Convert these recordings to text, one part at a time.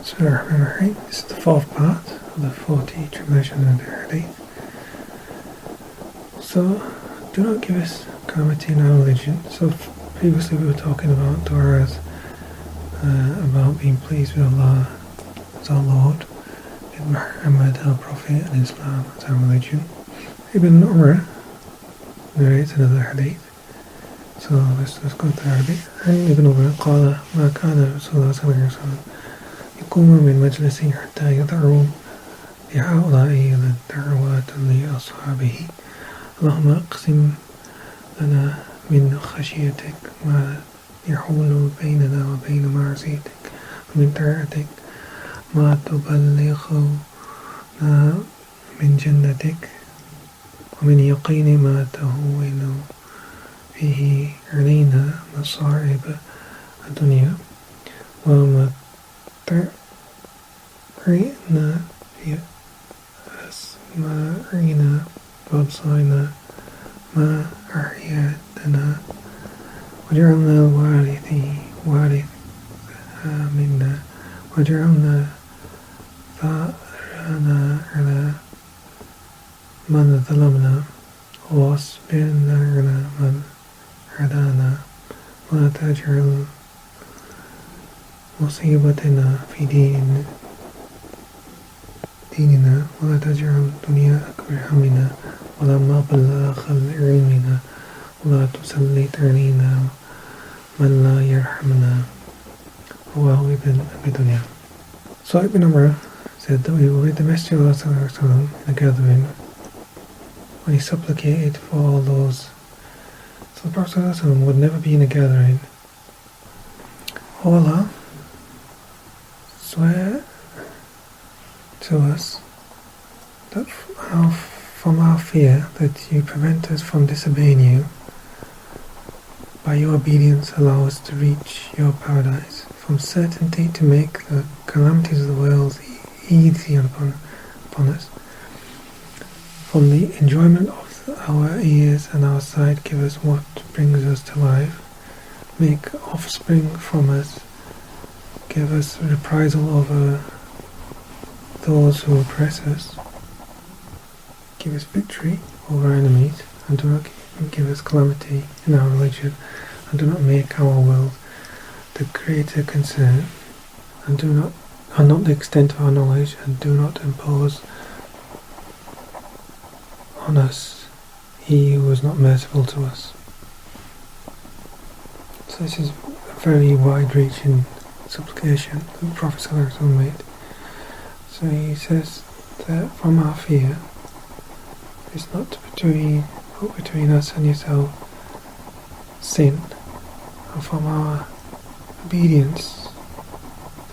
Bismillahirrahmanirrahim. This is the fourth part of the 40 Tribulation and the hadith. So, do not give us calamity in our religion. So, previously we were talking about du'as, about being pleased with Allah as our Lord, with Muhammad, our Prophet, and Islam as our religion. Ibn Umar narrates another hadith. So, let's go to the hadith. And Ibn Umar قال ما كان رسول الله صلى الله عليه وسلم يقوم من مجلسه حتى يدعو بهؤلاء الدعوات لأصحابه اللهم اقسم لنا من خشيتك ما يحول بيننا وبين معصيتك ومن طاعتك ما تبلغنا من جنتك ومن يقين ما تهون به علينا مصائب الدنيا ومتعنا بأسماعنا وأبصارنا ما أحييتنا واجعلنا وارث منا واجعلنا ثأرنا على من ظلمنا واصبرنا على من عادانا ولا تجعل مصيبتنا في ديننا ولا تجعل الدنيا أكبر همنا ولا مبلغ علمنا ولا تسلط علينا من لا يرحمنا رواه ابن أبي دنيا. So Ibn Umar said that we were with the Messenger of Allah in a gathering when he supplicated for all those. So the Prophet would never be in a gathering. O Allah, swear to us that from our fear that you prevent us from disobeying you, by your obedience allow us to reach your paradise, from certainty to make the calamities of the world easy upon us, from the enjoyment of our ears and our sight give us what brings us to life, make offspring from us, give us reprisal over those who oppress us, give us victory over our enemies, and do not give us calamity in our religion, and do not make our world the greater concern, and not the extent of our knowledge, and do not impose on us he who is not merciful to us. So this is a very wide-reaching supplication that the Prophet ﷺ made. So he says that from our fear is not to put between us and yourself sin, and from our obedience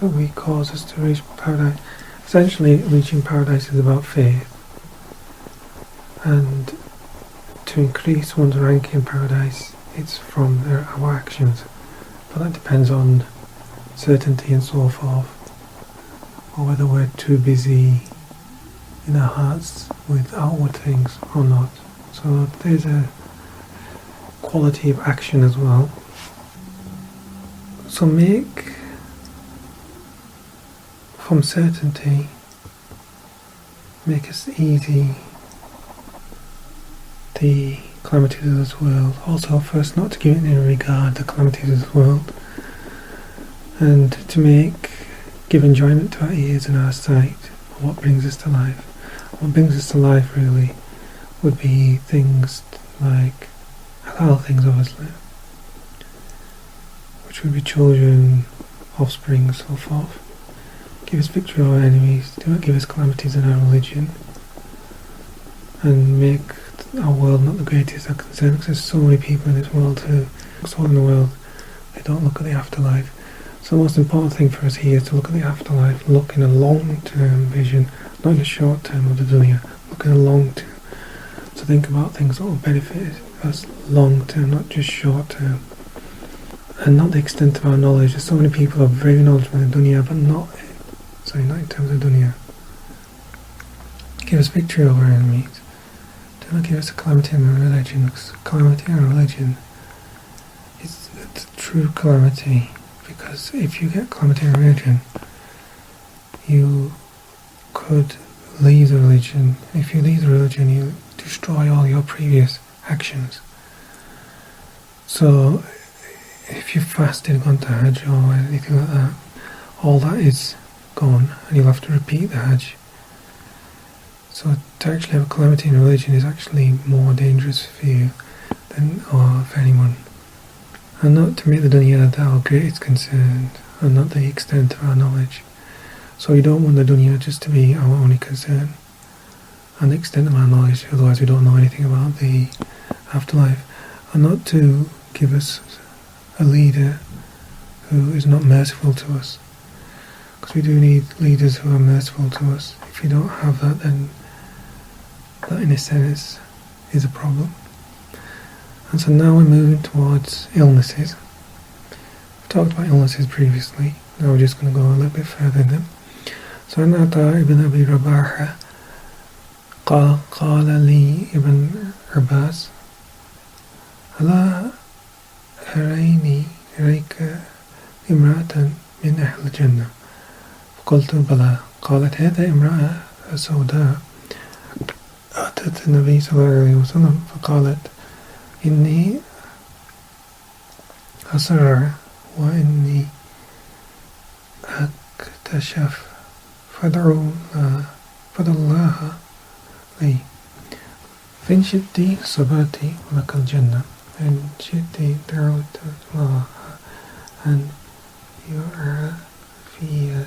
that we cause us to reach paradise. Essentially, reaching paradise is about faith, and to increase one's rank in paradise, it's from our actions. But that depends on certainty and so forth, or whether we're too busy in our hearts with outward things or not. So there's a quality of action as well. So make from certainty, make us easy the calamities of this world. Also for us not to give it any regard, the calamities of this world, and to give enjoyment to our ears and our sight of what brings us to life. What brings us to life really would be things like halal things, obviously, which would be children, offspring, and so forth. Give us victory over our enemies, do not give us calamities in our religion, and make our world not the greatest of concern, because there's so many people in this world who, in the world, they don't look at the afterlife. So the most important thing for us here is to look at the afterlife, look in a long-term vision, not in the short term of the dunya, look in a long term. So think about things that will benefit us long term, not just short term. And not the extent of our knowledge. There's so many people who are very knowledgeable in the dunya, but not in terms of dunya. Give us victory over our enemies. Do not give us a calamity in our religion, because calamity in our religion is a true calamity. Because if you get calamity in religion, you could leave the religion. If you leave the religion, you destroy all your previous actions. So if you fasted, gone to Hajj or anything like that, all that is gone and you'll have to repeat the Hajj. So to actually have a calamity in religion is actually more dangerous for you than or for anyone. And not to make the dunya that our greatest concern and not the extent of our knowledge. So we don't want the dunya just to be our only concern and the extent of our knowledge, otherwise we don't know anything about the afterlife. And not to give us a leader who is not merciful to us. Because we do need leaders who are merciful to us. If we don't have that, then that in a sense is a problem. And so now we're moving towards illnesses. We've talked about illnesses previously. Now we're just going to go a little bit further in them. So عن عطاء بن أبي رباحة قال لي ابن عباس ألا أريك امرأة من أهل الجنة فقلت بلى قالت هذا امرأة سوداء أتت النبي صلى الله عليه وسلم فقالت إني أسرع وإني أكتشف فادعوا الله لي فإن شئت صبرت ولك الجنة فإن شئت دعوت الله أن يعافيك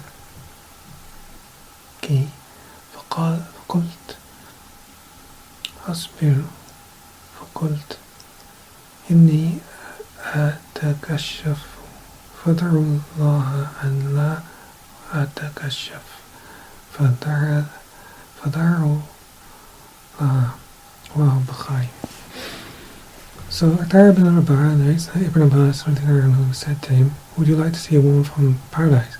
فقلت أصبر فقلت إني أتكشف فادعوا الله أن لا أتكشف فدعوا الله بخير. So Atar ibn Rabah narrates that Ibn Abbas said to him, would you like to see a woman from paradise?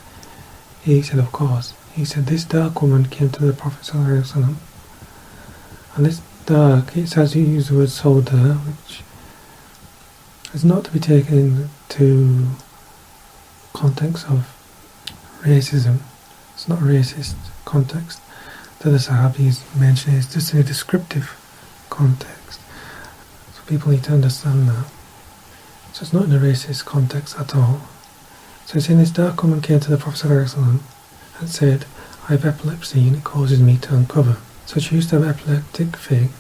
He said, of course. He said, this dark woman came to the Prophet ﷺ, and this dark, it says you use the word Sauda, which is not to be taken into context of racism. It's not a racist context that the Sahabis mention, it's just in a descriptive context. So people need to understand that. So it's not in a racist context at all. So it's in this dark woman came to the Prophet ﷺ and said, I have epilepsy and it causes me to uncover. So she used to have epileptic fit,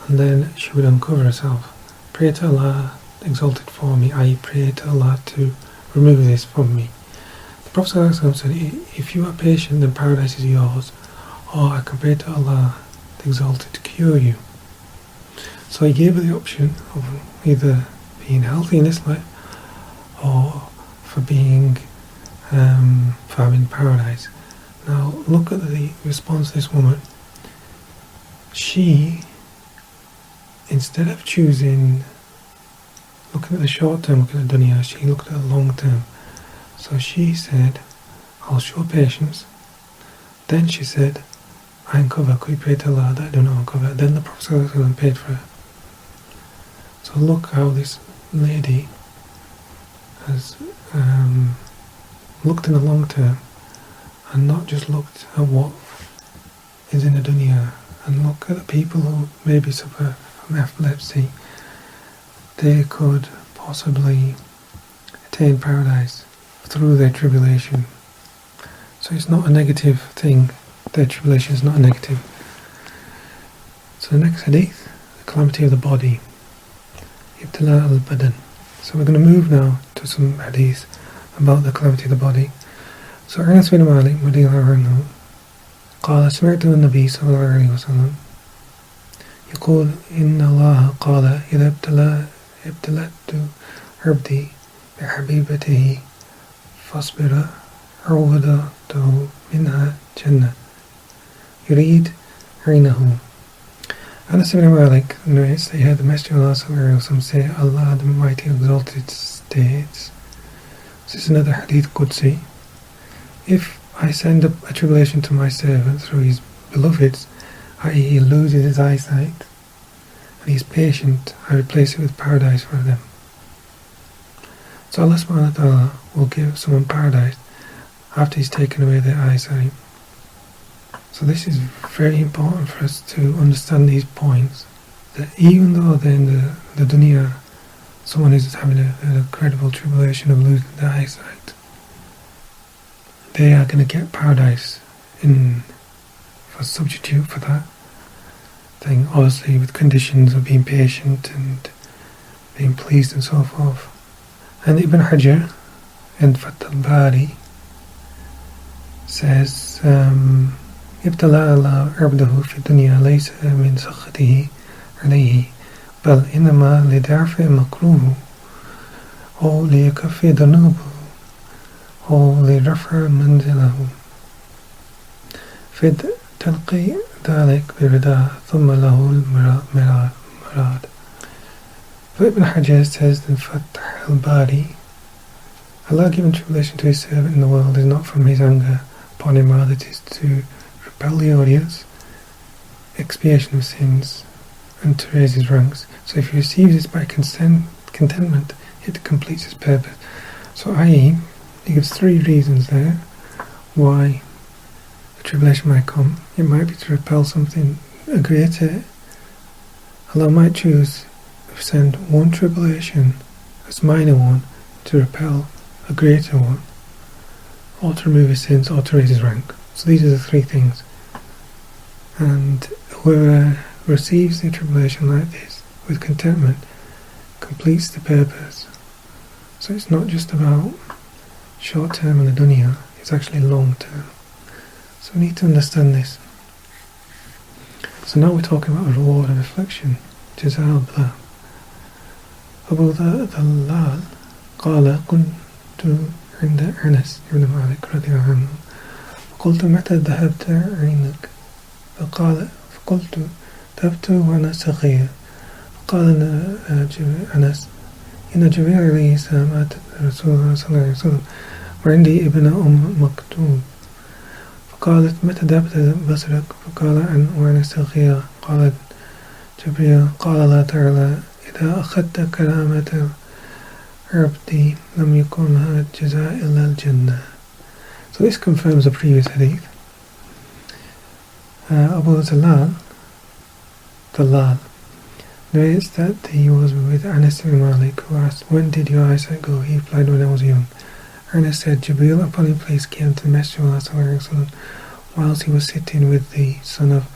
and then she would uncover herself. Pray to Allah exalted for me, I pray to Allah to remove this from me. The Prophet ﷺ said, if you are patient, then paradise is yours, or I can pray to Allah the exalted to cure you. So he gave her the option of either being healthy in this life or for being for having paradise. Now look at the response of this woman. She, instead of choosing looking at the short term, looking at dunya, she looked at the long term. So she said, I'll show patience. Then she said, I uncover, could you pray to Allah that I do not uncover? Then the Prophet ﷺ paid for her. So look how this lady has looked in the long term and not just looked at what is in the dunya, and look at the people who maybe suffer from epilepsy. They could possibly attain paradise through their tribulation. So it's not a negative thing. Their tribulation is not a negative. So the next hadith, the calamity of the body. Ibtila al-badan. So we're going to move now to some hadith about the calamity of the body. So Anas bin Malik radiyallahu anhu قال سمعت النبي صلى الله عليه وسلم يقول إن الله قال إذا ابتلت عبدي بحبيبته فاصبر عوضته منها جنة يريد عينه. Anas bin Malik narrates that he heard the Messenger of Allah sallallahu alaihi wasallam say, Allah the Mighty Exalted states, this is another hadith Qudsi, if I send a tribulation to my servant through his beloveds, i.e. he loses his eyesight, and he's patient, I replace it with paradise for them. So Allah subhanahu wa ta'ala will give someone paradise, after he's taken away their eyesight. So this is very important for us to understand these points, that even though they're in the dunya, someone is having an incredible tribulation of losing their eyesight, they are going to get paradise for substitute for that thing, obviously with conditions of being patient and being pleased and so forth. And Ibn Hajar in Fath al-Bari says, ابتلى الله عبده في الدنيا ليس من سخطه عليه بل إنما لدعف مكروه أو ليكفي ذنوبه أو لرفع منزله فتلقي ذلك برضاه ثم له المراد. So Ibn Hajar says in Fath al-Bari, Allah giving tribulation to his servant in the world is not from his anger upon him, rather it is to repel the audience, expiation of sins, and to raise his ranks. So if he receives this by contentment, it completes its purpose. So i.e., he gives 3 reasons there why the tribulation might come. It might be to repel something greater. Allah might choose to send one tribulation, a minor one, to repel a greater one, or to remove his sins, or to raise his rank. So these are the 3 things. And whoever receives the tribulation like this with contentment completes the purpose. So it's not just about short term in the dunya, it's actually long term. So we need to understand this. So now we're talking about a reward of affliction, Jazaa al-Bala. Abu Dhalal قال كنت عند أنس بن مالك رضي الله عنه فقلت متى ذهبت عينك فقلت ذهبت وأنا صغير فقال أنس إن جبريل عليه السلام أتى رسول الله صلى الله عليه وسلم وعندي ابن مكتوم فقالت متى ذهبت بصرك فقال وأنا صغير قال جبريل قال لا تعالى إذا أخذت كلامة عبدي لم يكن هذا الجزاء إلا الجنة. So this confirms the previous hadith. Abu Dhalal narrates that he was with Anas ibn Malik, who asked, when did your eyesight go? He replied, when I was young. Anas said, Jibreel upon his place came to the Messenger of Allah whilst he was sitting with the son of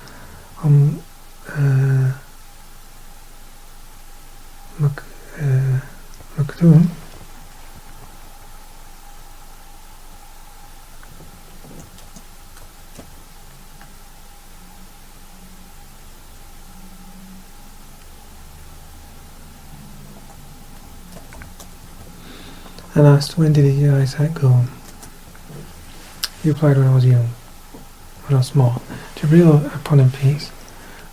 Maktoum, and asked, when did your eyesight go? He replied, when I was young, when I was small. Jibreel, upon him peace,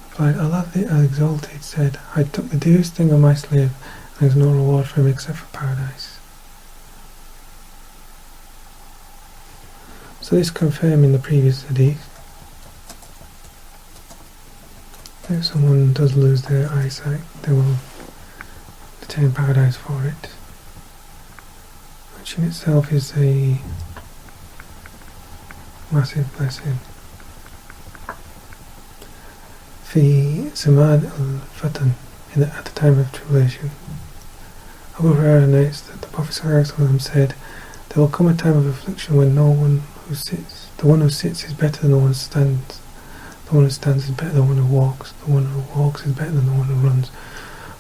replied, Allah the Exalted said, I took the dearest thing of my slave, and there is no reward for him except for paradise. So this confirming the previous hadith. If someone does lose their eyesight, they will attain paradise for it, which in itself is a massive blessing. في زمان الفتن, at the time of tribulation, Abu Hurairah narrates that the Prophet ﷺ said, there will come a time of affliction when the one who sits is better than the one who stands. The one who stands is better than the one who walks. The one who walks is better than the one who runs.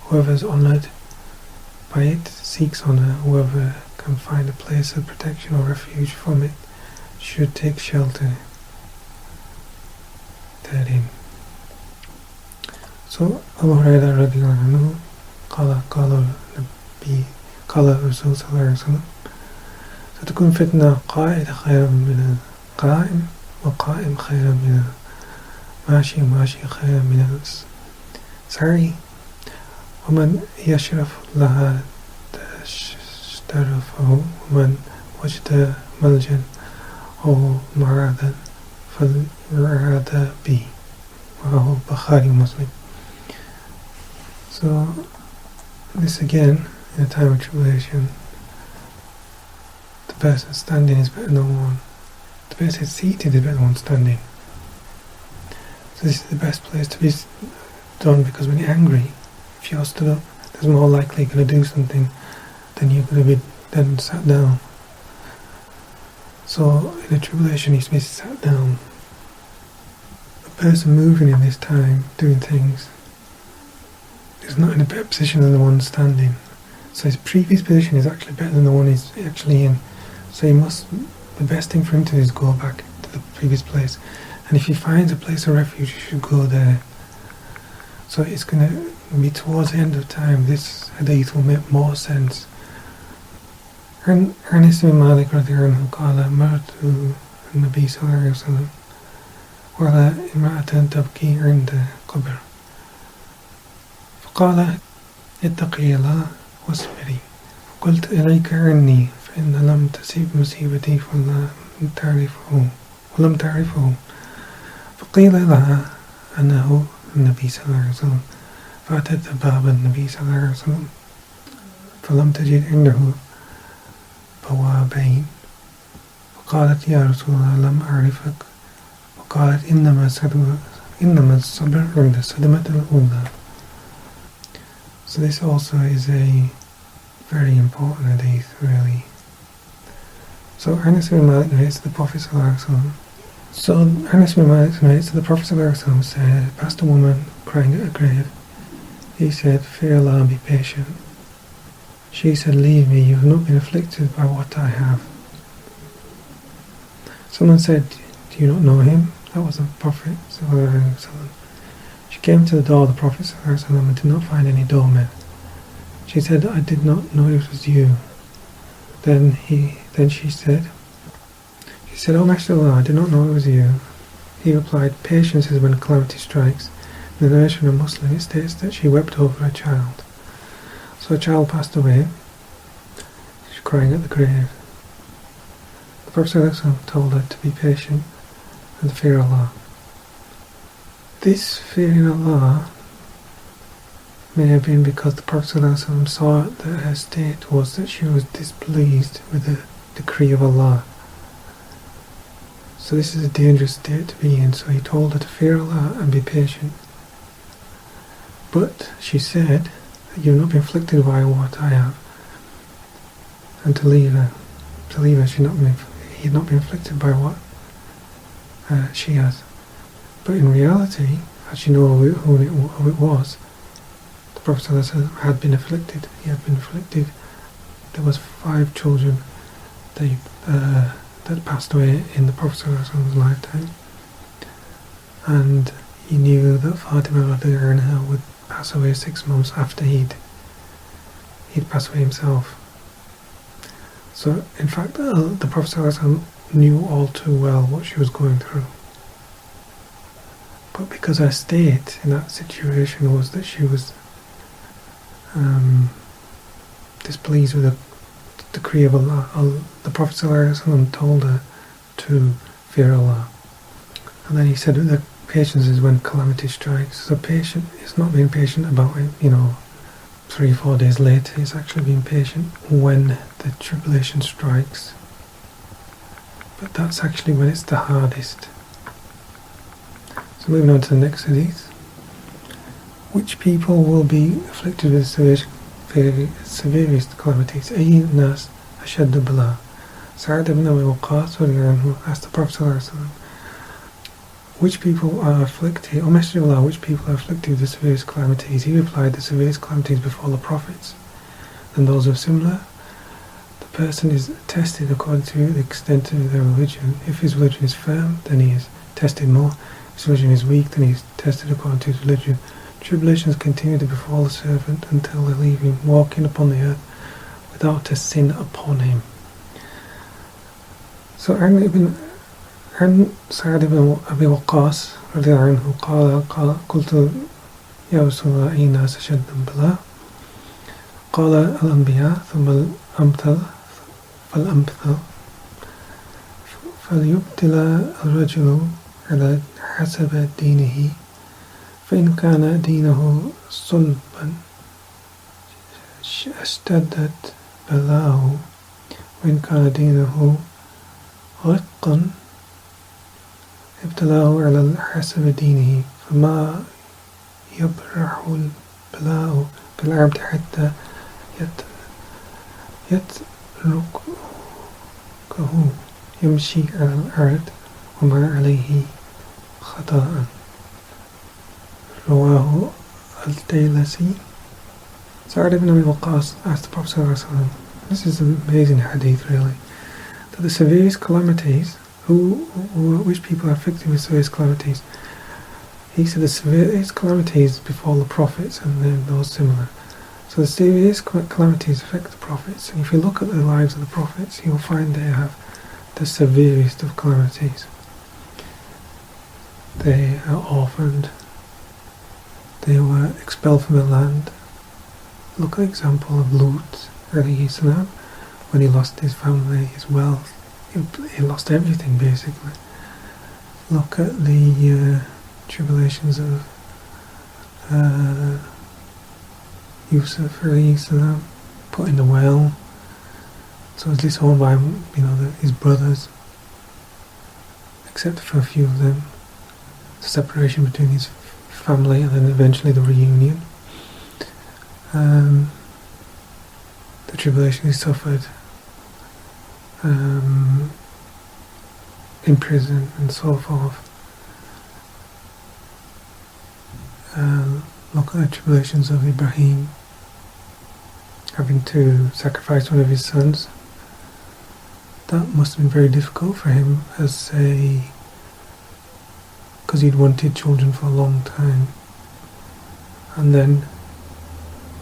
Whoever is honoured by it seeks honour. Whoever can find a place of protection or refuge from it should take shelter therein. So Abu Hurairah radiallahu anhu قال الرسول صلى الله عليه وسلم ستكون فتنة قائد خيرا من القائم وقائم خيرا من الماشي وماشي خيرا من السعي ومن يشرف لها تشترفه ومن وجد ملجا أو معاذا فليعاذ به وهو البخاري ومسلم. So this again, in a time of tribulation, the person standing is better than the one The person seated is better than one standing. So this is the best place to be done, because when you're angry, if you're stood up, there's more likely you're going to do something than you're going to be then sat down. So in a tribulation, you're supposed to be sat down. A person moving in this time, doing things, is not in a better position than the one standing. So his previous position is actually better than the one he's actually in. So the best thing for him to do is go back to the previous place. And if he finds a place of refuge, he should go there. So it's going to be towards the end of time. This hadith will make more sense. أنس بن مالك رضي الله عنه قال مرت النبي صلى الله عليه وسلم وعلى امرأة تبكي عند قبر فقال اتقي الله واصبري فقلت إليك عني فإن لم تصيب مصيبتي ولم تعرفه فقيل لها أنه النبي صلى الله عليه وسلم فأتت باب النبي صلى الله عليه وسلم فلم تجد عنده بوابين فقالت يا رسول الله لم أعرفك وقالت إنما الصبر عند الصدمة الأولى. So this also is a very important hadith, really. So Anas bin Malik narrates to the Prophet ﷺ. So Anas bin Malik narrates to the Prophet ﷺ, said, passed a woman crying at a grave. He said, fear Allah and be patient. She said, leave me, you have not been afflicted by what I have. Someone said, do you not know him? That was the Prophet ﷺ. She came to the door of the Prophet ﷺ and did not find any doorman. She said, I did not know it was you. Then she said, O Master of Allah, I did not know it was you. He replied, patience is when calamity strikes. In the narration of a Muslim, it states that she wept over a child. So a child passed away. She's crying at the grave. The Prophet ﷺ told her to be patient and to fear Allah. This fearing Allah may have been because the Prophet ﷺ saw that her state was that she was displeased with the decree of Allah. So this is a dangerous state to be in, so he told her to fear Allah and be patient. But she said, you have not been afflicted by what I have, and to leave her. He had not been afflicted by what she has. But in reality, as you know who it was, the Prophet ﷺ had been afflicted. He had been afflicted. There was 5 children that passed away in the Prophet ﷺ's lifetime, and he knew that Fatima radiallahu anha would pass away 6 months after he'd passed away himself. So in fact the Prophet ﷺ knew all too well what she was going through. But because her state in that situation was that she was displeased with the decree of Allah, the Prophet ﷺ told her to fear Allah. And then he said that patience is when calamity strikes. So patient is not being patient about it, 3 or 4 days later. It's actually being patient when the tribulation strikes. But that's actually when it's the hardest. So moving on to the next hadith. Which people will be afflicted with severest calamities? Ayy nas ashaddu bala. Sa'ad ibn Abi Waqqas asked the Prophet ﷺ, which people are afflicted, O Messenger of Allah, which people are afflicted with the severest calamities? He replied, the severest calamities before the prophets, and those are similar. The person is tested according to the extent of their religion. If his religion is firm, then he is tested more. If his religion is weak, then he is tested according to his religion. Tribulations continue to befall the servant until they leave him walking upon the earth without a sin upon him. So عن سعد بن أبي وقاص رضي الله عنه قال قلت يا رسول الله أي ناس أشد بلاء؟ قال الأنبياء ثم الأمثل فالأمثل فليبتلى الرجل على حسب دينه فإن كان دينه صلبا اشتدت بلاءه وإن كان دينه رقا ابتلاه على حسب دينه فما يبرح البلاء بالعبد حتى يتركه يمشي على الأرض وما عليه خطأ. رواه الطيالسي. Sa'd ibn Abi Waqqas asked the Prophet ﷺ, this is an amazing hadith really, that the severest calamities, which people are afflicted with serious calamities, he said the severest calamities befall the prophets and then those similar. So the severest calamities affect the prophets, and if you look at the lives of the prophets, you'll find they have the severest of calamities. They are orphaned, they were expelled from the land. Look at the example of Lut, when he lost his family, his wealth, he lost everything basically. Look at the tribulations of Yusuf, put in the well, so was disowned by his brothers, except for a few of them. The separation between his family and then eventually the reunion. The tribulation he suffered in prison and so forth. Look at the tribulations of Ibrahim, having to sacrifice one of his sons. That must have been very difficult for him because he'd wanted children for a long time, and then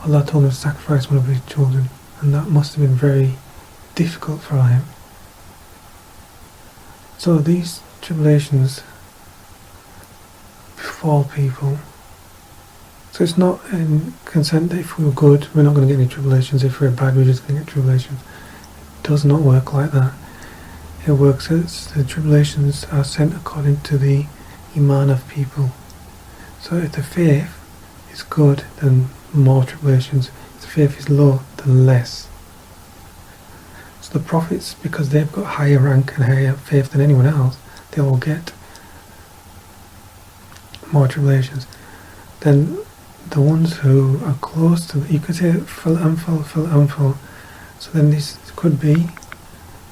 Allah told him to sacrifice one of his children, and that must have been very difficult for him. So these tribulations befall people. So it's not in consent that if we were good, we're not going to get any tribulations. If we're bad, we're just going to get tribulations. It does not work like that. It works as the tribulations are sent according to the iman of people. So if the faith is good, then more tribulations. If the faith is low, then less. So the prophets, because they've got higher rank and higher faith than anyone else, they will get more tribulations. Then the ones who are close to, you could say fil anfal. So then this could be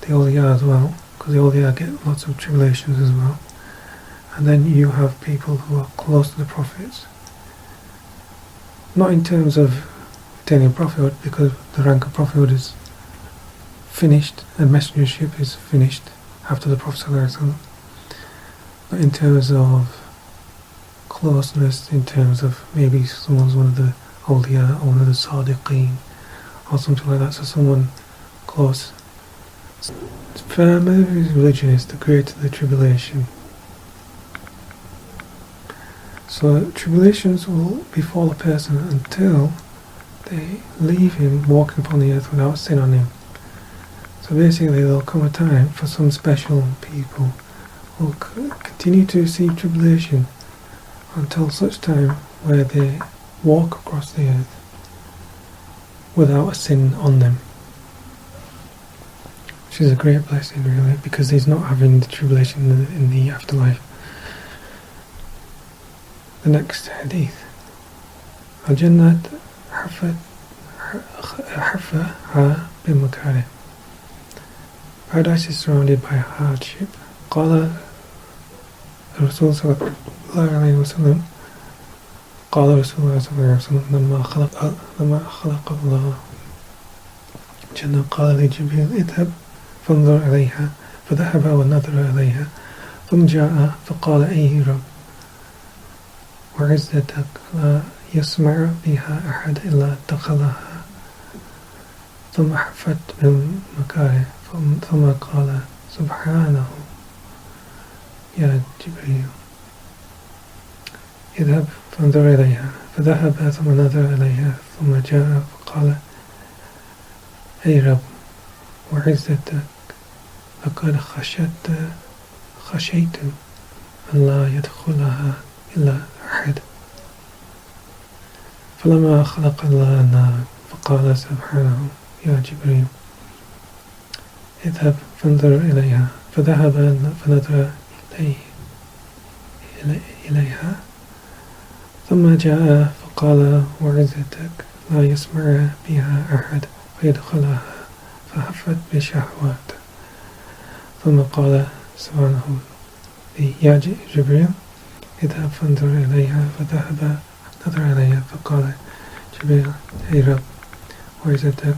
the awliya as well, because the awliya get lots of tribulations as well. And then you have people who are close to the prophets, not in terms of attaining prophethood, because the rank of prophethood is finished and messengership is finished after the Prophet ﷺ, but in terms of closeness, in terms of maybe someone's one of the awliya or one of the sadiqeen or something like that, so someone close. The firmer his religion is, the greater the tribulation. So tribulations will befall a person until they leave him walking upon the earth without sin on him. So basically there'll come a time for some special people who will continue to receive tribulation until such time where they walk across the earth without a sin on them, which is a great blessing really, because he's not having the tribulation in the afterlife. The next hadith, Al-Jannat harfaha bimakarih. Paradise is surrounded by hardship. Qala Rasul sallallahu alayhi wa sallam, Qala Rasulullah sallallahu alayhi wa sallam, لما خلق الله جنة قال لجبريل اذهب فانظر عليها فذهب ونظر عليها ثم جاء فقال أي رب وعزتك لا يسمع بها أحد إلا دخلها ثم حفت من مكاره ثم قال سبحانه يا جبريل اذهب فانظر إليها فذهب ثم نظر إليها ثم جاء فقال أي رب وعزتك لقد خشيت أن لا يدخلها إلا أحد فلما خلق الله النار فقال سبحانه يا جبريل اذهب فانظر إليها فذهب فنظر إليه إليها ثم جاء فقال وعزتك لا يسمع بها أحد فيدخلها فهفت بشهوات ثم قال سبحانه لي يا جبريل اذهب فانظر إليها فذهب نظر إليها فقال جبريل أي رب وعزتك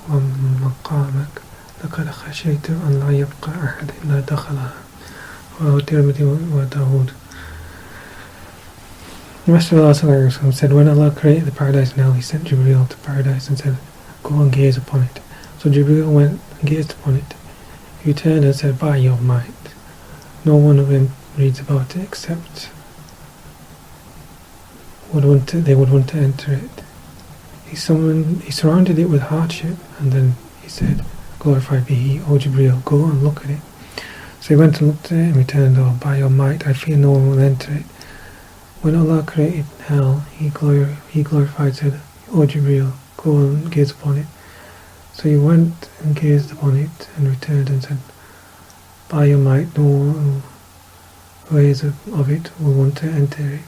ومقامك لقد خشيت أن لا يبقى أحد إلا دخلها رواه الترمذي وداود. The Messenger of Allah said, when Allah created the paradise now, He sent Jibreel to paradise and said, go and gaze upon it. So Jibreel went and gazed upon it. He returned and said, by your might. No one of them reads about it except they would want to enter it. He surrounded it with hardship, and then he said, glorified be He, O Jibreel, go and look at it. So he went and looked at it and returned, oh, by your might, I fear no one will enter it. When Allah created hell, He glorified, said, O Jibreel, go and gaze upon it. So he went and gazed upon it and returned and said, by your might, no ways of it will want to enter it.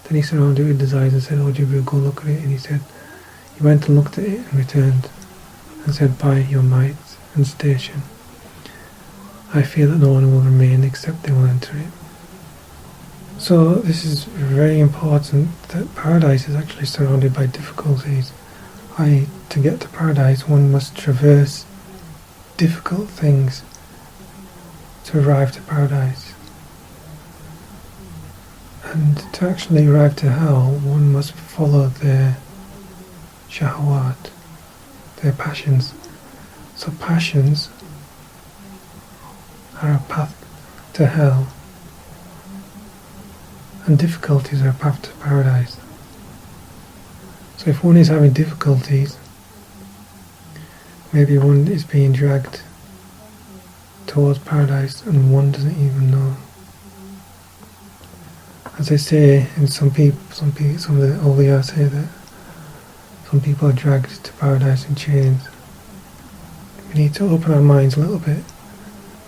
Then he surrounded it with desires and said, O Jibreel, go look at it. And he said, he went and looked at it and returned and said, by your might and station, I fear that no one will remain except they will enter it. So this is very important, that paradise is actually surrounded by difficulties. To get to paradise, one must traverse difficult things to arrive to paradise. And to actually arrive to hell, one must follow their shahawat, their passions. So passions are a path to hell, and difficulties are a path to paradise. So if one is having difficulties, maybe one is being dragged towards paradise and one doesn't even know. As I say, in some of the awliya say that some people are dragged to paradise in chains. We need to open our minds a little bit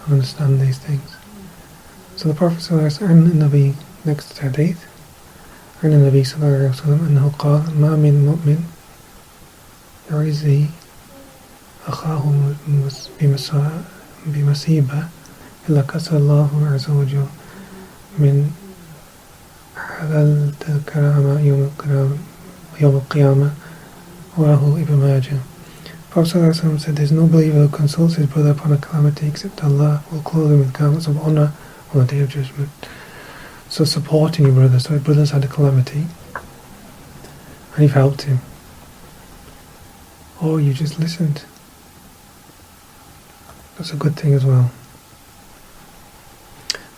and understand these things. So the Prophet ﷺ, next hadith, عن النبي صلى الله عليه وسلم أنه قال ما من مؤمن يعزي أخاه بمصيبة إلا كسر الله عز وجل من حلال الكرامة يوم القيامة رواه ابن ماجه. Prophet ﷺ said, there is no believer who consults his brother upon a calamity except Allah will clothe him with garments of honour on the Day of Judgment. So supporting your brother. So your brother's had a calamity and you've helped him, or you just listened. That's a good thing as well.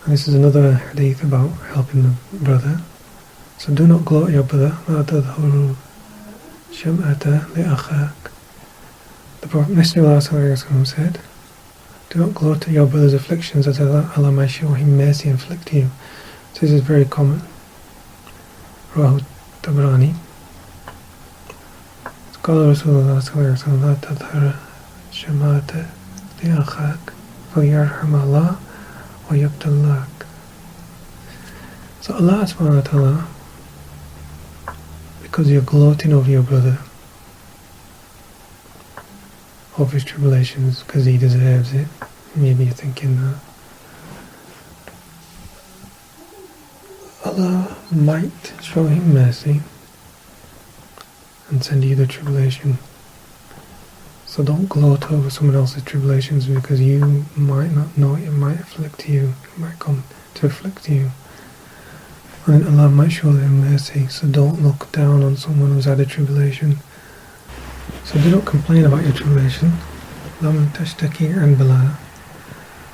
And this is another hadith about helping the brother. So do not gloat at your brother. لا تظهروا شمأة لأخاك. The Prophet ﷺ said, do not gloat at your brother's afflictions, as Allah might show him mercy and afflict you. So this is very common. Rahu Tabrani. قال رسول الله صلى الله عليه وسلم لا تظهر شماتة لأخاك فيرحم الله ويبتلاك. So Allah subhanahu wa ta'ala, because you're gloating over your brother, over his tribulations, because he deserves it, maybe you're thinking that Allah might show him mercy and send you the tribulation. So don't gloat over someone else's tribulations, because you might not know it might afflict you, it might come to afflict you. And Allah might show them mercy, so don't look down on someone who's had a tribulation. So do not complain about your tribulation. لَمْ تَشْتَكِي عَنْ بَلَاءٍ.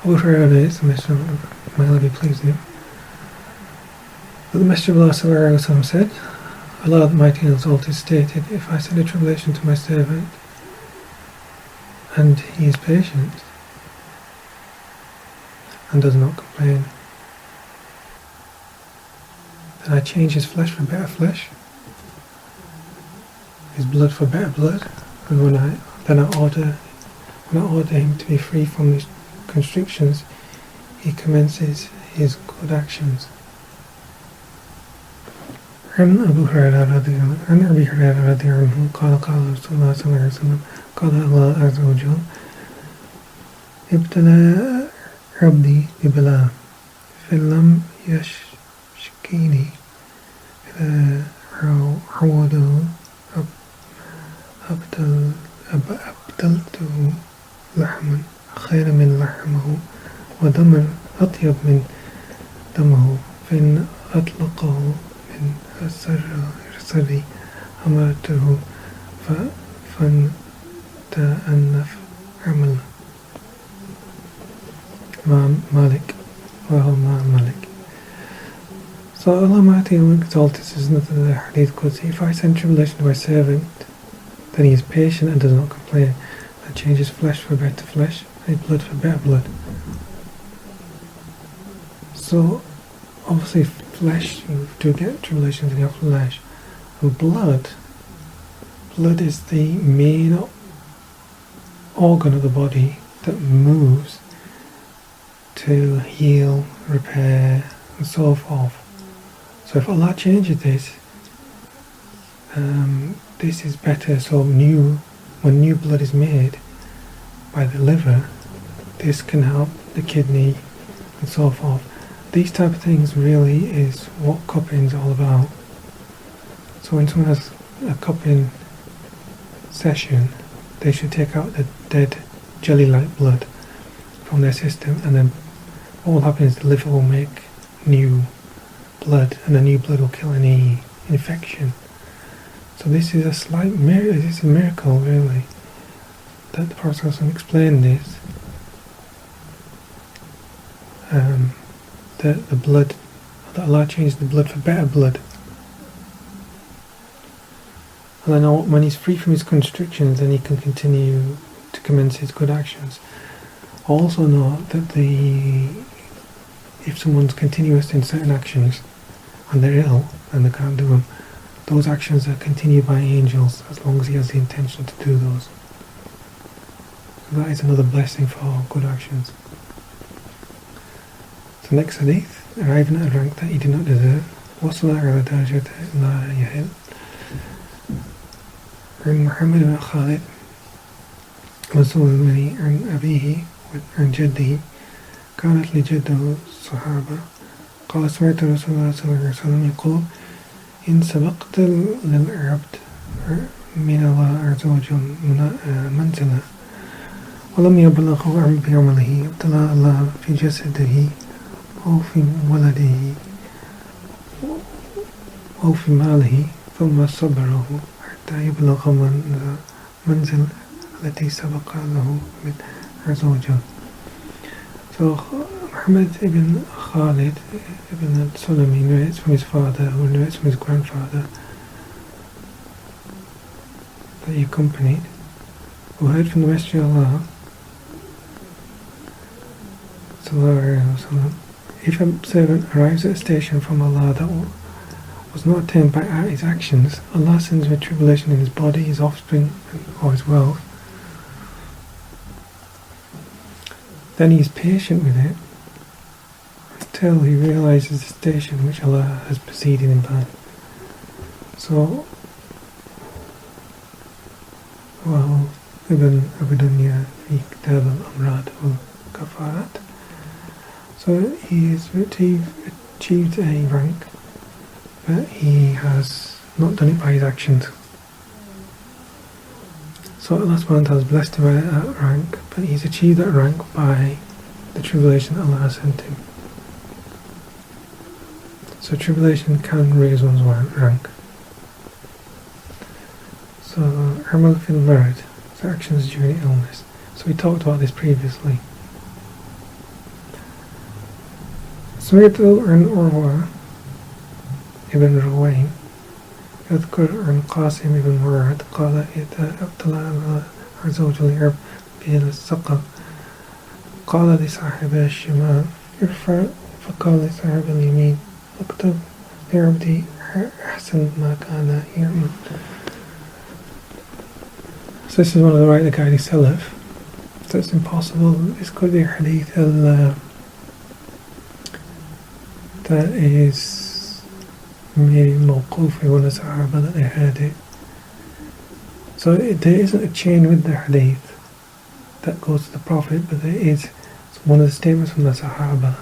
Abu Hurairah, the Messenger of Allah be pleased with him, but the Messenger of Allah ﷺ said, Allah Almighty and Exalted stated, if I send a tribulation to my servant and he is patient and does not complain, then I change his flesh for better flesh, his blood for better blood, and when I order him to be free from his constrictions, he commences his good actions. عن أبي هريرة رضي الله عنه قال قال رسول الله صلى الله عليه وسلم قال الله عز وجل ابتلى عبدي ببلاء فإن لم يشكيني إذا عوده أبدلته لحما خيرا من لحمه ودما أطيب من دمه فإن أطلقه من السر أمرته فانتأنف عمله مع مالك وهو مع مالك. So Allah Almighty exalted says in the hadith Qudsi, if I send tribulation to my servant, then he is patient and does not complain, and changes flesh for better flesh, and blood for better blood. So obviously flesh, you do get tribulations in your flesh. And blood is the main organ of the body that moves to heal, repair, and so forth. So if Allah changes this, this is better. So when new blood is made by the liver, this can help the kidney and so forth. These type of things really is what cupping is all about. So when someone has a cupping session, they should take out the dead jelly-like blood from their system, and then what will happen is the liver will make new blood, and the new blood will kill any infection. So this is a slight miracle. This is a miracle, really, that the Prophet explained this. That the blood, that Allah changed the blood for better blood. And then when he's free from his constrictions, then he can continue to commence his good actions. Also note that if someone's continuous in certain actions and they're ill and they can't do them, those actions are continued by angels as long as he has the intention to do those. So that is another blessing for good actions. So next hadith, arriving at a rank that he did not deserve. وصل على درجة لا يحل. عن محمد بن خالد وزوجه عن أبيه عن جده كانت لجده الصحابة قال سمعت رسول الله صلى الله عليه وسلم يقول إن سبقت للعبد من الله عز وجل منزلة ولم يبلغه بعمله ابتلى الله في جسده أو في ولده أو في ماله ثم صبره حتى يبلغ منزل التي سبق له من عز وجل. So Muhammad ibn Khalid ibn al-Sulami narrates from his father, who narrates from his grandfather, that he accompanied, who heard from the Messenger of Allah sallallahu alaihi wasallam, if a servant arrives at a station from Allah that was not attained by his actions, Allah sends him a tribulation in his body, his offspring, or his wealth. Then he is patient with it until he realizes the station which Allah has preceded him by. So, well, Ibn Abu Dunya fi Kitab al-Amrad al-Kafarat. So he has achieved a rank, but he has not done it by his actions. So Allah subhanahu wa ta'ala has blessed him by that rank, but he's achieved that rank by the tribulation that Allah has sent him. So tribulation can raise one's rank. So Amal fil Marad, so actions during illness. So we talked about this previously. سمعت عن عروة ابن روين يذكر عن قاسم بن مراد قال إذا ابتلى الله عز وجل العبد بالسقم قال لصاحب الشمال ارفع فقال لصاحب اليمين اكتب لعبدي أحسن ما كان يعمل. So this is one of the right guiding salaf. So it's impossible. This could be a hadith that is maybe mawquf, one of the Sahaba that they heard it. So there isn't a chain with the hadith that goes to the Prophet, but there is one of the statements from the Sahaba.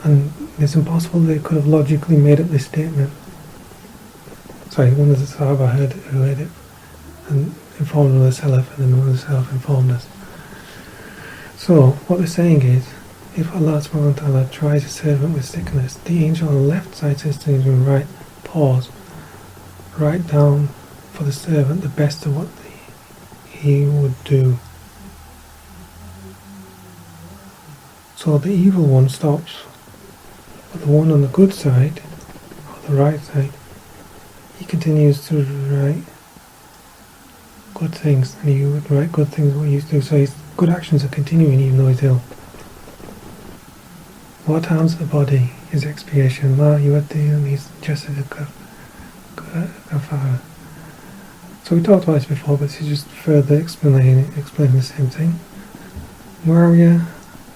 And it's impossible they could have logically made up this statement. Sorry, one of the Sahaba heard it and informed one of the Salaf, and then one of the Salaf informed us. So what they're saying is, if Allah subhanahu wa ta'ala tries a servant with sickness, the angel on the left side says to him, right, pause, write down for the servant the best of what he would do. So the evil one stops, but the one on the good side, or the right side, he continues to write good things, and he would write good things what he used to do. So his good actions are continuing even though he's ill. What harms the body is expiation. Ma yuwaddi is just a kafara. So we talked about this before, but this is just further explaining the same thing. Muawiyah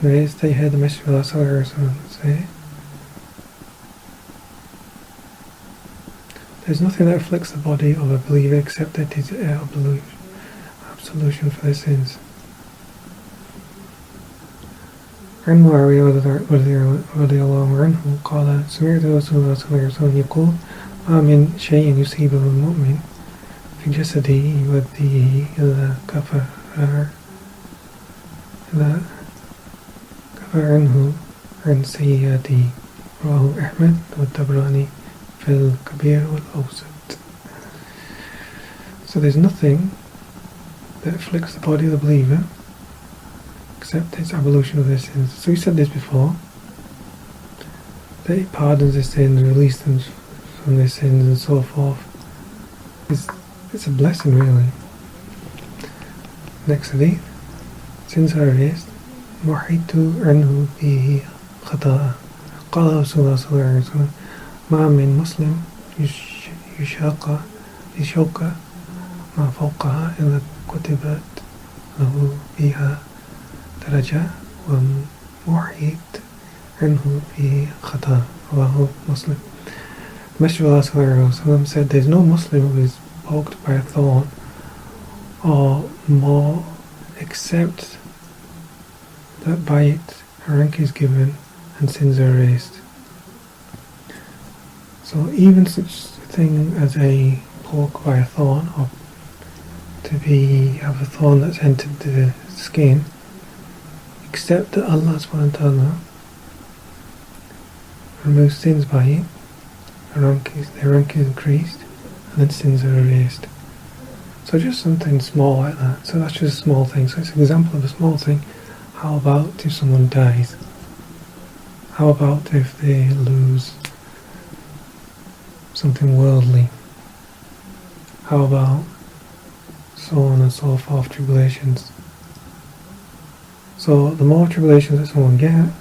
narrates they heard the Messenger of Allah sallallahu alaihi wasallam say, "There's nothing that afflicts the body of a believer except that it is absolution for their sins." عن معاوية رضي الله عنه قال سمعت رسول الله صلى الله عليه وسلم يقول ما من شيء يصيبه المؤمن في جسده يؤذيه إلا كفر عنه عن سيئاته رواه أحمد والطبراني في الكبير والأوسط. So there's nothing that afflicts the body of the believer except its abolition of their sins. So we said this before, that it pardons their sins, releases them from their sins and so forth. It's a blessing really. Next hadith, sins are erased. محيت عنه به خطأ. قال رسول الله صلى الله عليه وسلم ما من مسلم يشاق ما فوقها إلا كتبت له بها درجة ومحيت عنه به خطأ. رواه Muslim. The Messenger of Allah sallallahu alaihi wasallam said, "There's no Muslim who is poked by a thorn or more, except that by it a rank is given and sins are erased." So even such a thing as a poke by a thorn, or to have a thorn that's entered the skin, except that Allah subhanahu wa ta'ala removes sins by it, their rank is increased, and then sins are erased. So just something small like that. So that's just a small thing. So it's an example of a small thing. How about if someone dies? How about if they lose something worldly? How about so on and so forth, tribulations? So the more tribulations that someone gets,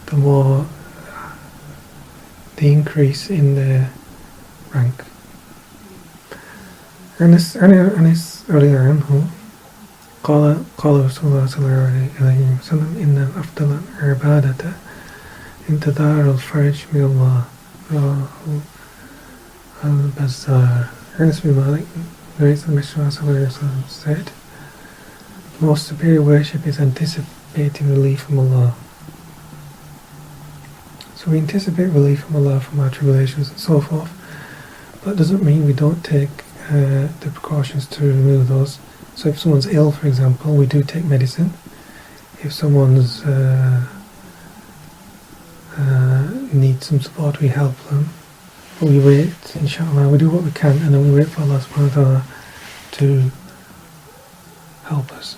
the more the increase in their rank. Anas earlier عنه قال رسول الله صلى الله عليه وسلم إن أفضل العبادة انتظار الفرج من الله. رواه البزار. Anas bin Malik narrates that the Messenger صلى الله عليه وسلم said, "The most superior worship is anticipating relief from Allah." So we anticipate relief from Allah from our tribulations and so forth, but it doesn't mean we don't take the precautions to remove those. So if someone's ill, for example, we do take medicine. If someone's needs some support, we help them. But we wait, inshallah, we do what we can, and then we wait for Allah subhanahu wa ta'ala to help us.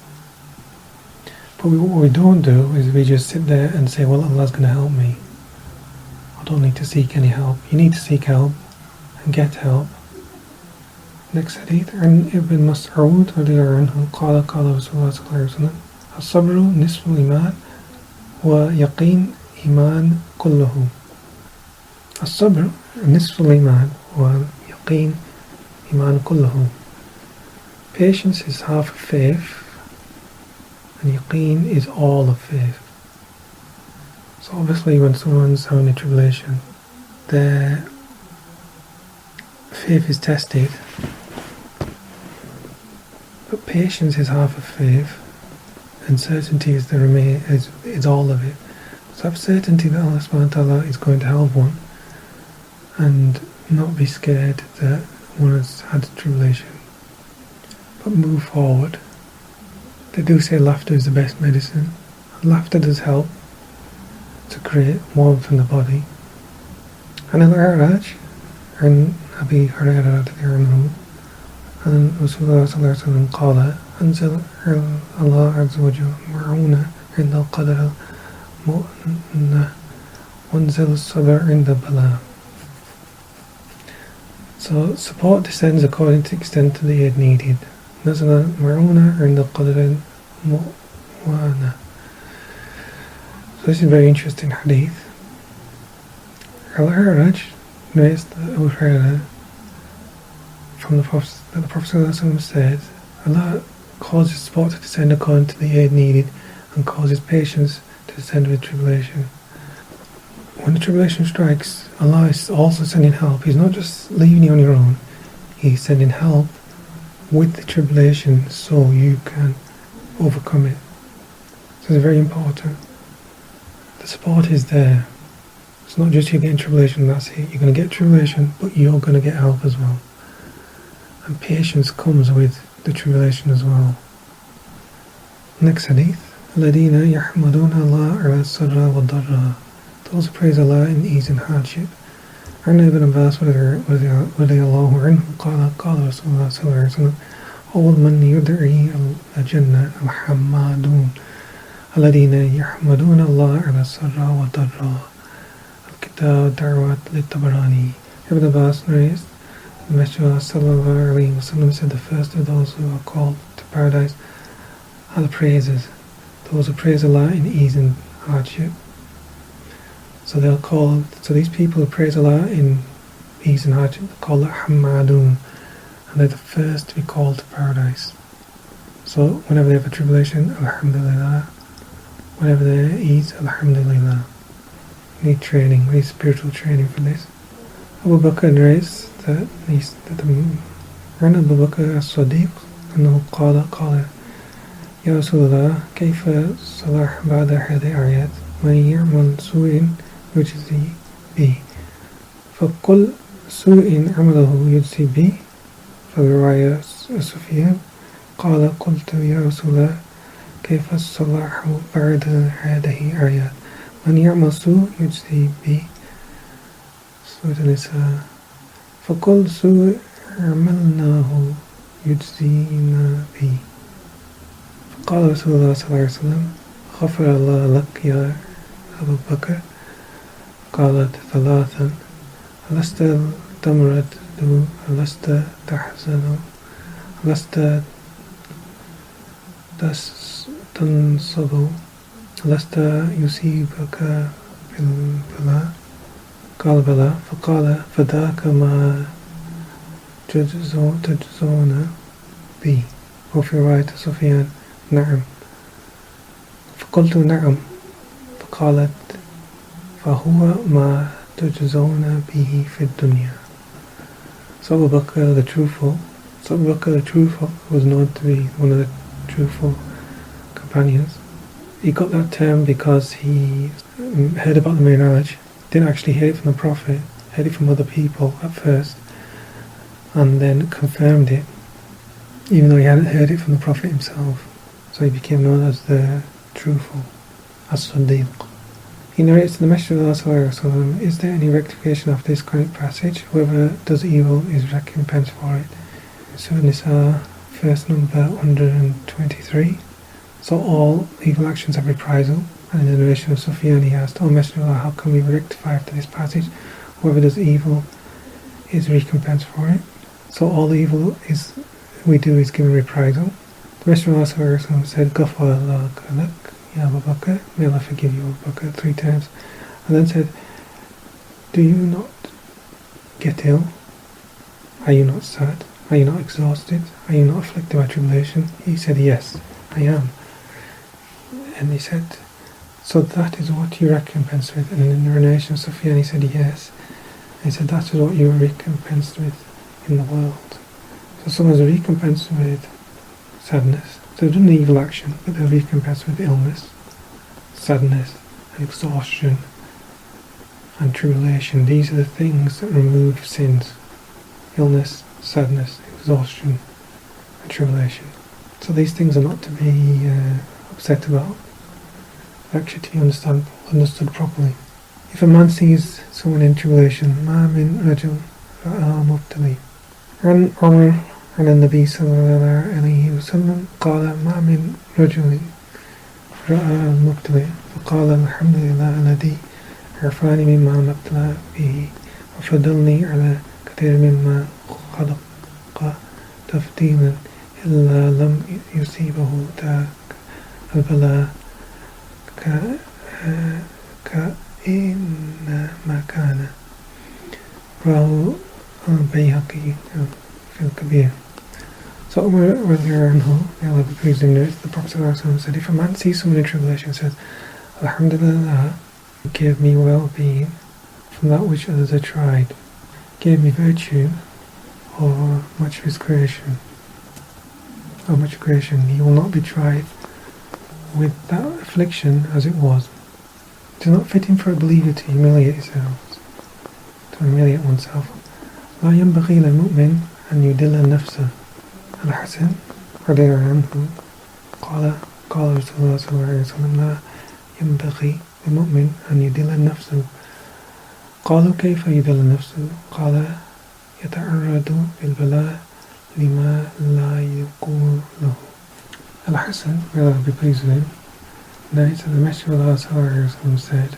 But what we don't do is we just sit there and say, well, Allah's going to help me. I don't need to seek any help. You need to seek help and get help. Next hadith, عن ابن مسعود رضي الله عنه قال رسول الله صلى الله عليه وسلم الصبر نصف الإيمان ويقين إيمان كله. الصبر نصف الإيمان ويقين إيمان كله. Patience is half of faith, and yaqeen is all of faith. So obviously when someone's having a tribulation, their faith is tested, but patience is half of faith, and certainty is is all of it. So have certainty that Allah subhanahu wa ta'ala is going to help one, and not be scared that one has had tribulation, but move forward. They do say laughter is the best medicine. Laughter does help to create warmth in the body. And al-A'raj, and Abi Hurairah radiallahu anhu, and Rasulullah sallallahu alayhi wa sallam qala, أنزل الله عز وجل معونة عند القدر المؤنة وانزل الصبر عند البلاء. So support descends according to the extent of the aid needed. نزل معونة عند القدر المؤنة. So this is a very interesting hadith. Al-A'raj narrates Abu Hurairah from the Prophet that the Prophet ﷺ said, Allah causes support to descend according to the aid needed and causes patience to descend with tribulation. When the tribulation strikes, Allah is also sending help. He's not just leaving you on your own. He's sending help with the tribulation so you can overcome it. So it's very important. The support is there. It's not just you getting tribulation, that's it. You're going to get tribulation, but you're going to get help as well. And patience comes with the tribulation as well. Next hadith. الَّذِينَ يَحْمَدُونَ اللَّهَ عَلَى السَّرَّ وَالضَّرَّ. Those who praise Allah in ease and hardship. عن ابن عباس رضي الله عنه قال قال رسول الله صلى الله عليه وسلم أول من يدعي الجنة الحمادون الذين يحمدون الله على السر والضراء. الكتاب دعوات للطبراني. Ibn Abbas narrates, the Messenger sallallahu alayhi wa sallam said, the first of those who are called to paradise are the praisers, those who praise Allah in ease and hardship. So these people who praise Allah in ease and hardship, they're called Hamadun, and they're the first to be called to paradise. So whenever they have a tribulation, Alhamdulillah. Whenever they're at ease, Alhamdulillah. We need training, we need spiritual training for this. Abu Bakr narrates that عن أبو بكر الصديق أنه قال يا رسول الله كيف صلاح بعد هذه الآيات من يعمل سوء يجزي به فكل سوء عمله يجزي به. فالرواية سفيان قال قلت يا رسول الله كيف الصلاح بعد هذه الآيات من يعمل سوء يجزي به. سورة النساء فكل سوء عملناه يجزينا به. فقال رسول الله صلى الله عليه وسلم غفر الله لك يا أبو بكر. قالت ثلاثا ألست تمرد ألست تحزن ألست تنصب ألست يصيبك بالبلاء. قال بلى. فقال فذاك ما تجزون به. وفي رواية سفيان نعم. فقلت نعم. فقالت فهو ما تجزون به في الدنيا. So Abu Bakr the truthful was known to be one of the truthful companions. He got that term because he heard about the Mi'raj, didn't actually hear it from the Prophet, heard it from other people at first, and then confirmed it, even though he hadn't heard it from the Prophet himself. So he became known as the truthful, as-Siddiq. He narrates to the Messenger of Allah, is there any rectification of this current passage? Whoever does evil is recompensed for it. Surah Nisa, verse number 123. So all evil actions have reprisal. And in the narration of Sufyan, he asked, O Messenger of Allah, how can we rectify after this passage? Whoever does evil is recompensed for it. So all evil we do is given reprisal. The Messenger of Allah said, Ghafar Allah lak, Ya Abu Bakr, may Allah forgive you, Abu Bakr, 3 times. And then said, do you not get ill? Are you not sad? Are you not exhausted? Are you not afflicted by tribulation? He said, yes, I am. And he said, so that is what you recompense with. And in the narration of Sufyan, he said, yes. And he said, that is what you are recompensed with. in the world. So someone's recompensed with sadness. They've done an evil action, but they're recompensed with illness, sadness, and exhaustion, and tribulation. These are the things that remove sins. Illness, sadness, exhaustion, and tribulation. So these things are not to be upset about. They're actually to be understood properly. If a man sees someone in tribulation, ما من رجل رأى مبتلي. عن عمر عن النبي صلى الله عليه وسلم قال ما من رجل رأى المبتلي فقال الحمد لله الذي عرفاني مما نبتلى به وفضلني على كثير مما خلق تفضيلا إلا لم يصيبه ذاك البلاء كإنما كان رواه البيهقي في الكبير. So Umar anhu, may Allah be pleased with him, notes the Prophet ﷺ said, if a man sees someone in tribulation and says, Alhamdulillah, give me well-being from that which others are tried, gave me virtue or much of his creation, he will not be tried with that affliction as it was. It is not fitting for a believer to humiliate oneself. لا ينبغي للمؤمن أن يدل نفسه. الحسن رضي الله عنه قال رسول الله صلى الله عليه وسلم لا ينبغي للمؤمن أن يدل نفسه. قالوا كيف يدل نفسه؟ قال يتعرض بالبلاء لما لا يقول له. Al-Hasan, may Allah be pleased with him, narrates that the Messenger of Allah ﷺ said,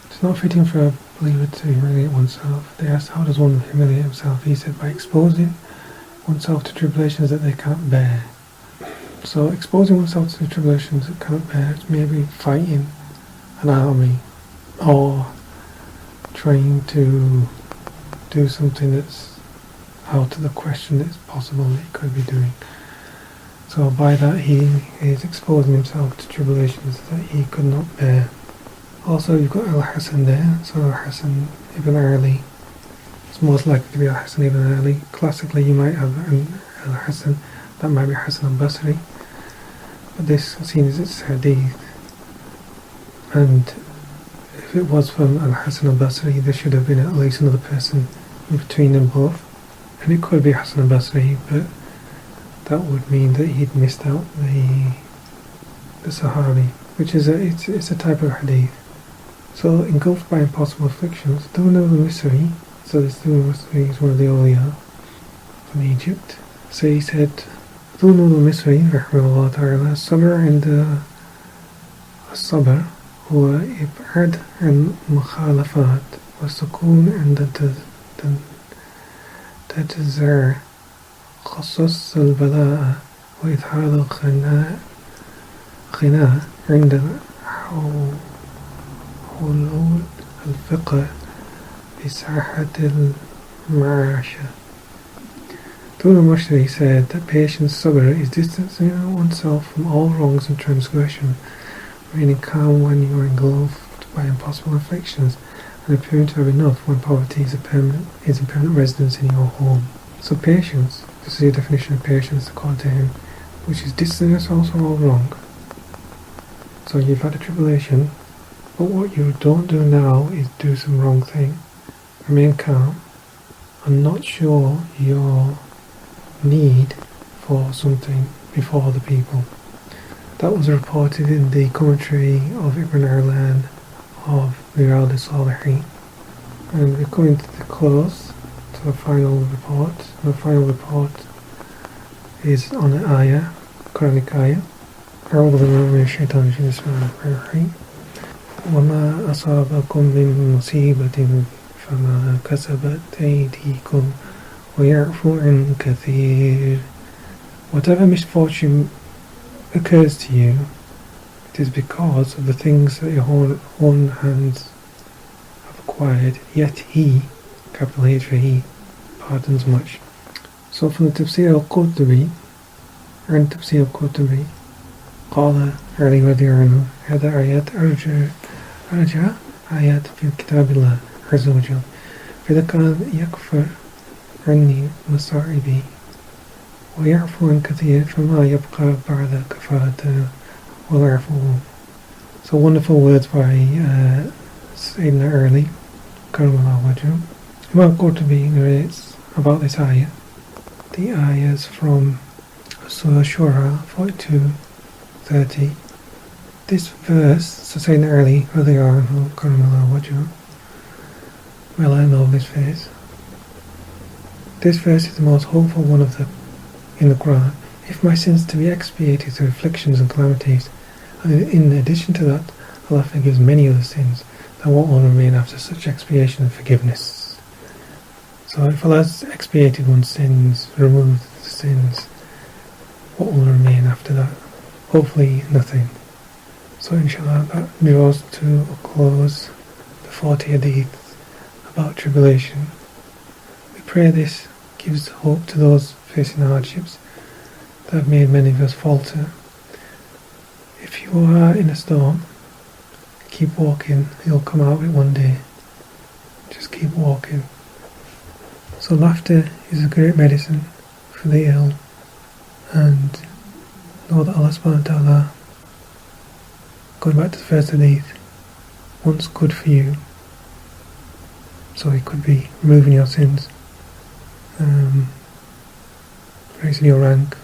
it's not fitting for a believer to humiliate oneself. They asked, how does one humiliate himself? He said, by exposing oneself to tribulations that they can't bear. So exposing oneself to tribulations that can't bear is maybe fighting an army or trying to do something that's out of the question that's possible that he could be doing. So by that he is exposing himself to tribulations that he could not bear. Also you've got Al-Hasan there, so Al-Hasan ibn Ali. It's most likely to be Al-Hasan ibn Ali. Classically you might have an Al-Hasan, that might be Hasan al-Basri. But this seen as it's hadith. And if it was from Al-Hasan al-Basri, there should have been at least another person in between them both. And it could be Hasan al-Basri, but that would mean that he'd missed out the Sahabi, which is it's a type of hadith. So engulfed by impossible afflictions, Duna al-Misri, so this Duna al-Misri is one of the awliya from Egypt. So he said, Duna al-Misri, rahimahullah ta'ala, sabr عند الصبر هو إبعاد عن المخالفات والسكون عند تجزر خصص البلاء وإدخال الخناء عند حلول الفقه بساحة المعاشة. Dun al-Mashri said that patience, sabr, is distancing oneself from all wrongs and transgression, remaining calm when you are engulfed by impossible afflictions, and appearing to have enough when poverty is a permanent residence in your home. So patience, this is the definition of patience according to him, which is distancing yourself from all wrong. So you've had a tribulation, but what you don't do now is do some wrong thing. Remain calm and not show your need for something before other people. That was reported in the commentary of Ibn Arlan of Riyadh al-Salihin. And we're coming to the close, to the final report. The final report is on the ayah, Quranic ayah. أعوذ بالله من الشيطان الرجيم بسم الله الرحمن الرحيم وما أصابكم من مصيبة فما كسبت أيديكم ويعفو عن كثير. Whatever misfortune occurs to you, it is because of the things that your own hands have acquired, yet He, capital H for He, pardons much. So from the Tafsir al-Qurtubi, and Tafsir al-Qurtubi, قال علي رضي عنه هذا آيات أرجع آيات في كتاب الله عز وجل. فإذا كان يكفر عني مصائبي ويعفو عن كثير فما يبقى بعد كفاته والعفو. So wonderful words by Sayyidina Early, Karamallah Wajhu. Imam Qurtubi narrates about this ayah. The ayahs from Surah Shura 42:30. This verse, so Sayyidina Ali radiallahu anhu, Karamallah Wajhu, well I know this verse. This verse is the most hopeful one in the Quran. If my sins to be expiated through afflictions and calamities, and in addition to that, Allah forgives many other sins, then what will remain after such expiation and forgiveness? So if Allah has expiated one's sins, removed the sins, what will remain after that? Hopefully nothing. So inshallah that draws to a close the 40 hadith about tribulation. We pray this gives hope to those facing hardships that have made many of us falter. If you are in a storm, keep walking, you'll come out of it one day. Just keep walking. So laughter is a great medicine for the ill, and know that Allah subhanahu wa ta'ala, going back to the first hadith, wants good for you. So it could be removing your sins, raising your rank,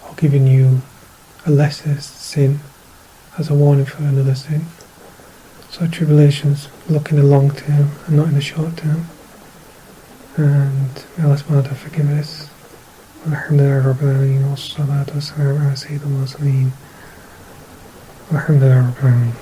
or giving you a lesser sin as a warning for another sin. So tribulations look in the long term and not in the short term. And may Allah subhanahu wa ta'ala forgive us. Alhamdulillah Rabbil Alameen, wassalatu wassalamu ala sayyidil mursaleen. Alhamdulillah Rabbil Alameen.